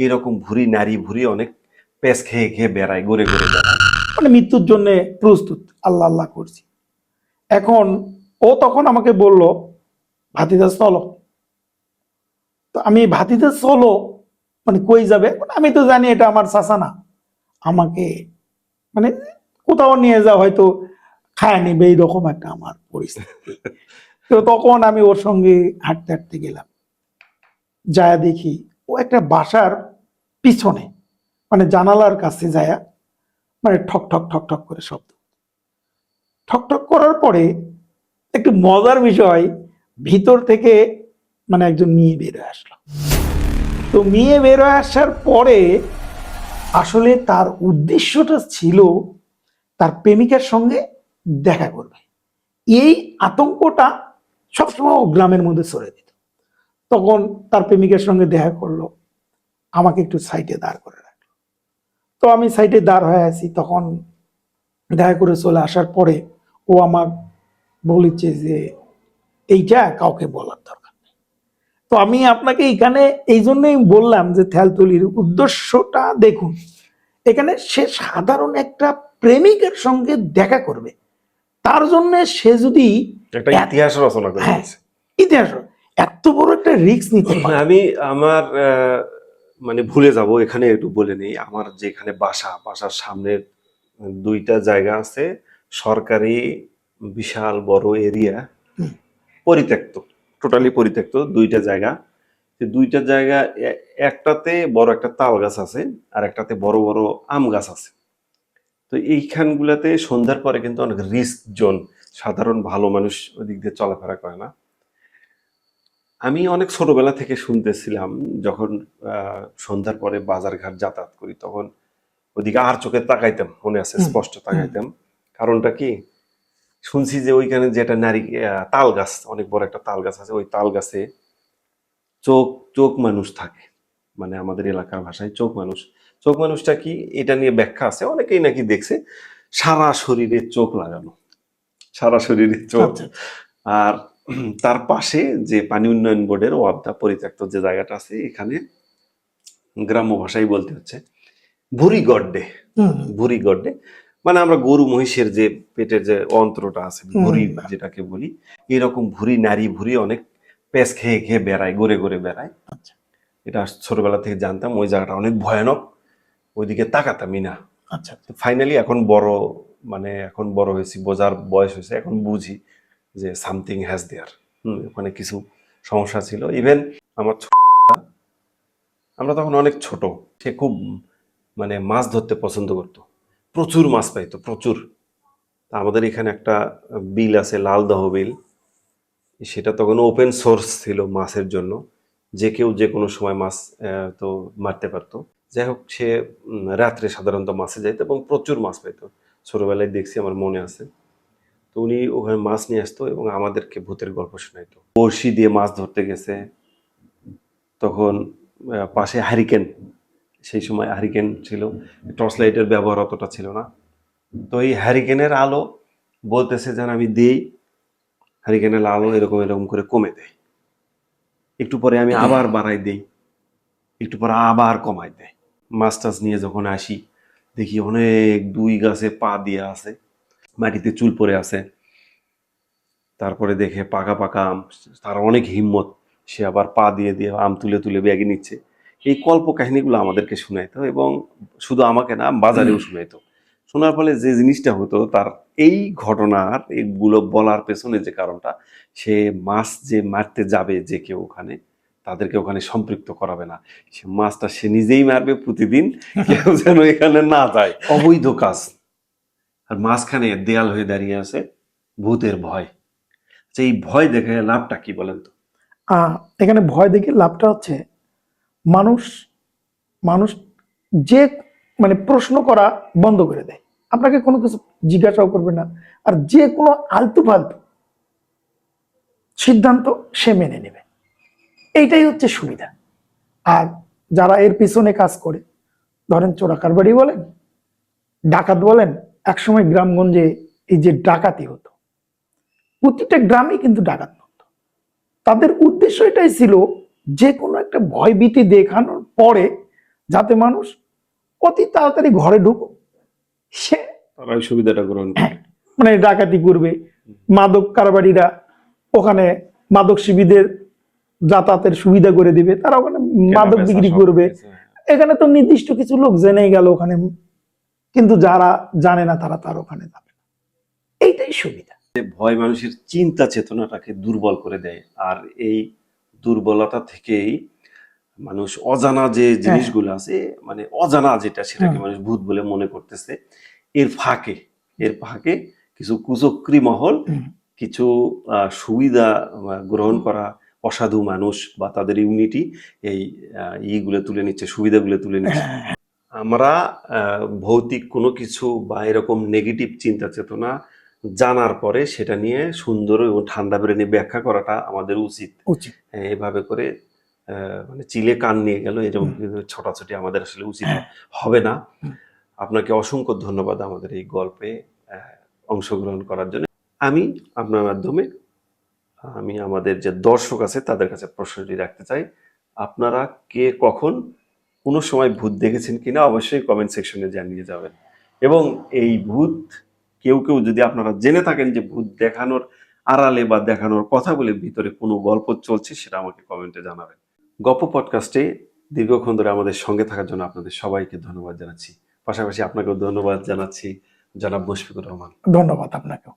এরকম ভুরি নারী ভুরি অনেক পেস খেয়ে খেয়ে বেড়ায়, ঘুরে ঘুরে বেড়ায়। মানে মৃত্যুর জন্য প্রস্তুত, আল্লাহ আল্লাহ করছি। এখন ও তখন আমাকে বলল, ভাতিজা চলো। তো আমি ভাতিজা চলো মানে কই যাবে, আমি তো জানি এটা আমার চাচা না, আমাকে মানে কোথাও নিয়ে যাওয়া হয়তো খায় নিবে, এইরকম একটা আমার পরিস্থিতি। তো তখন আমি ওর সঙ্গে হাঁটতে হাঁটতে গেলাম, যায়া দেখি ও একটা বাসার পিছনে মানে জানালার কাছে যায়া মানে ঠক ঠক ঠক ঠক করে শব্দ, ঠক ঠক করার পরে একটু মজার বিষয়, ভিতর থেকে মানে একজন মেয়ে বের হয়ে আসলো। তো মেয়ে বের হয়ে আসার পরে আসলে তার উদ্দেশ্যটা ছিল তার প্রেমিকার সঙ্গে দেখা করবে। এই আতঙ্কটা সবসময় ও গ্রামের মধ্যে ছড়িয়ে দিত। তখন তার প্রেমিকার সঙ্গে দেখা করলো, আমাকে একটু সাইডে দাঁড় করে রাখলো। তো আমি সাইডে দাঁড় হয়ে আছি, তখন দেখা করে চলে আসার পরে ও আমার বলেছে যে এইটা কাউকে বলার দরকার নেই। তো আমি আপনাকে এখানে এই জন্যই বললাম যে থ্যালতলির উদ্দেশ্যটা দেখুন, এখানে সে সাধারণ একটা প্রেমিকের সঙ্গে দেখা করবে, তার জন্য সে যদি একটা ইতিহাস রচনা করে হ্যাঁ ফেলছে। ইতিহাস এত বড় একটা রিস্ক নিতে পারে। আমি আমার মানে ভুলে যাব, এখানে একটু বলে নেই। আমার যেখানে বাসার সামনে দুইটা জায়গা আছে, সরকারি বিশাল বড় এরিয়া, হুম, পরিত্যক্ত, টোটালি পরিত্যক্ত দুইটা জায়গা। দুইটা জায়গা একটাতে বড় একটা তাল গাছ আছে, আর একটাতে বড় বড় আম গাছ আছে। তো এইখানগুলাতে সন্ধ্যার পরে কিন্তু অনেক রিস্ক জোন, সাধারণ ভালো মানুষ ওদিক দিয়ে চলাফেরা করে না। আমি অনেক ছোটবেলা থেকে শুনতেছিলাম, যখন সন্ধ্যার পরে বাজারঘাট যাতায়াত করি তখন ওদিকে আর চোখে তাকাইতাম, মনে আছে হুম, স্পষ্ট হুম, তাকাইতাম। কারণটা কি, শুনছি যে ওইখানে যে একটা তাল গাছ, অনেক বড় একটা তাল গাছ আছে, ওই তাল গাছে চোখ চোখ মানুষ থাকে, মানে আমাদের এলাকার ভাষায় চোখ মানুষ। চোখ মানুষটা কি, এটা নিয়ে ব্যাখ্যা আছে, অনেকেই নাকি দেখছে সারা শরীরে চোখ লাগানো, সারা শরীরে চোখ। আচ্ছা আচ্ছা, আর তার পাশে যে পানি উন্নয়ন বোর্ডের ওয়াবদা পরিত্যক্ত যে জায়গাটা আছে, এখানে গ্রাম্য ভাষায় বলতে হচ্ছে ভুরি গড্ডে। হুম, হুম, ভুরি গড্ডে মানে আমরা গরু মহিষের যে পেটের যে অন্ত্রটা আছে, ভুরি হুম, যেটাকে বলি, এরকম ভুরি নারী ভুরি অনেক পেস খেয়ে খেয়ে বেড়ায়, ঘুরে ঘুরে বেড়ায়। আচ্ছা এটা ছোটবেলা থেকে জানতাম, ওই জায়গাটা অনেক ভয়ানক, ওইদিকে তাকাতামই না। আচ্ছা, তো ফাইনালি এখন বড়, মানে এখন বড় হয়েছি, বোঝার বয়স হয়েছে, এখন বুঝি যে সামথিং হ্যাজ দেয়ার। ওখানে কিছু সমস্যা ছিল। ইভেন আমার আমরা তখন অনেক ছোট, সে খুব মানে মাছ ধরতে পছন্দ করতো, প্রচুর মাছ পাইতো, প্রচুর। তা আমাদের এখানে একটা বিল আছে, লালদহ বিল, সেটা তখন ওপেন সোর্স ছিল মাছের জন্য, যে কেউ যে কোনো সময় মাছ তো মারতে পারতো। যাই হোক, সে রাত্রে সাধারণত মাছে যাইতো এবং প্রচুর মাছ পাইতো। ছোটবেলায় দেখছি, আমার মনে আছে। তো উনি ওখানে মাছ নিয়ে আসতো এবং আমাদেরকে ভূতের গল্প শোনাইতো। বড়শি দিয়ে মাছ ধরতে গেছে, তখন পাশে হারিকেন, সেই সময় হারিকেন ছিল, টর্চ লাইটের ব্যবহার অতটা ছিল না। তো এই হ্যারিকেনের আলো বলতেছে যেন আমি দেই, হ্যারিকেনের আলো এরকম এরকম করে কমে দেয়, একটু পরে আমি আবার বাড়াই দেই, একটু পরে আবার কমাই দেয়। মাছ টাছ নিয়ে যখন আসি, দেখি অনেক দুই গাছে পা দিয়ে আছে, মাটিতে চুল পড়ে আছে। তারপরে দেখে পাকা পাকা আম, তার অনেক হিম্মত, সে আবার পা দিয়ে দিয়ে আম তুলে তুলে ব্যাগে নিচ্ছে। এই কল্প কাহিনীগুলো আমাদেরকে শুনাইতো, এবং শুধু আমাকে না, বাজারেও শুনাইতো। শোনার ফলে যে জিনিসটা হতো, তার এই ঘটনার এগুলো বলার পেছনে যে কারণটা, সে মাছ যে মারতে যাবে যে কেউ ওখানে, তাদেরকে ওখানে সম্পৃক্ত করাবে না, সে মাছটা সে নিজেই মারবে প্রতিদিন, কেউ যেন এখানে না যায়, অবৈধ কাজ। আর মাঝখানে দেয়াল হয়ে দাঁড়িয়ে আছে ভূতের ভয়। আচ্ছা, এই ভয় দেখে লাভটা কি বলেন তো? এখানে ভয় দেখে লাভটা হচ্ছে, মানুষ মানুষ যে মানে প্রশ্ন করা বন্ধ করে দেয়, আপনাকে কোনো কিছু জিজ্ঞাসাও করবে না, আর যে কোনো আলতু ফালতু সিদ্ধান্ত সে মেনে নেবে, এইটাই হচ্ছে সুবিধা। আর যারা এর পিছনে কাজ করে, ধরেন চোরা কারবারি বলেন, ডাকাত বলেন, একসময় গ্রামগঞ্জে এই যে ডাকাতি হতো, প্রতিটা গ্রামে কিন্তু ডাকাত হতো। তাদের উদ্দেশ্য এটাই ছিল, যে কোনো একটা ভয়ভীতি দেখানোর পরে যাতে মানুষ অতি তাড়াতাড়ি ঘরে ঢুকুক, সে তারা ওই সুবিধাটা গ্রহণ করে। মানে ডাকাতি করবে, মাদক কারবারিরা ওখানে মাদক শিবিদের যাতায়াতের সুবিধা করে দিবে, তারা ওখানে মাদক কেনা বিক্রি বেচা সব করবে। কিছু, হ্যাঁ। এখানে তো নির্দিষ্ট কিছু লোক জেনেই গেল ওখানে, কিন্তু যারা জানে না তারা তার ওখানে যাবে না। এইটাই সুবিধা। ভয় মানুষের চিন্তা চেতনাটাকে দুর্বল করে দেয়, আর এই দুর্বলতা থেকেই মানুষ অজানা যে জিনিসগুলো আছে, মানে অজানা যেটা সেটাকে মানুষ ভূত বলে মনে করতেছে। এর ফাঁকে কিছু কুচক্রী মহল কিছু সুবিধা গ্রহণ করা অসাধু মানুষ বা তাদের ইউনিটি এই ইগুলো তুলে নিচ্ছে, সুবিধাগুলো তুলে নিচ্ছে। আমরা ভৌতিক কোনো কিছু বা এরকম নেগেটিভ চিন্তা চেতনা জানার পরে সেটা নিয়ে সুন্দর এবং ঠান্ডা ব্রেনে ব্যাখ্যা করাটা আমাদের উচিত। এভাবে করে মানে চিলে কান নিয়ে গেল এরকম ছোটাছুটি আমাদের আসলে উচিত হবে না। আপনাকে অসংখ্য ধন্যবাদ আমাদের এই গল্পে অংশগ্রহণ করার জন্য। আমি আপনার মাধ্যমে আমি আমাদের যে দর্শক আছে তাদের কাছে প্রশ্নটি রাখতে চাই, আপনারা কে কখন কোনো সময় ভূত দেখেছেন কিনা অবশ্যই কমেন্ট সেকশনে জানিয়ে যাবেন। এবং এই ভূত কেউ যদি আপনারা জেনে থাকেন যে ভূত দেখানোর আড়ালে বা দেখানোর কথা বলে ভিতরে কোনো গল্প চলছে, সেটা আমাকে কমেন্টে জানাবেন। গপ্প পডকাস্টে দীর্ঘক্ষণ ধরে আমাদের সঙ্গে থাকার জন্য আপনাদের সবাইকে ধন্যবাদ জানাচ্ছি। পাশাপাশি আপনাকেও ধন্যবাদ জানাচ্ছি জনাব মুশফিকুর রহমান। ধন্যবাদ আপনাকেও।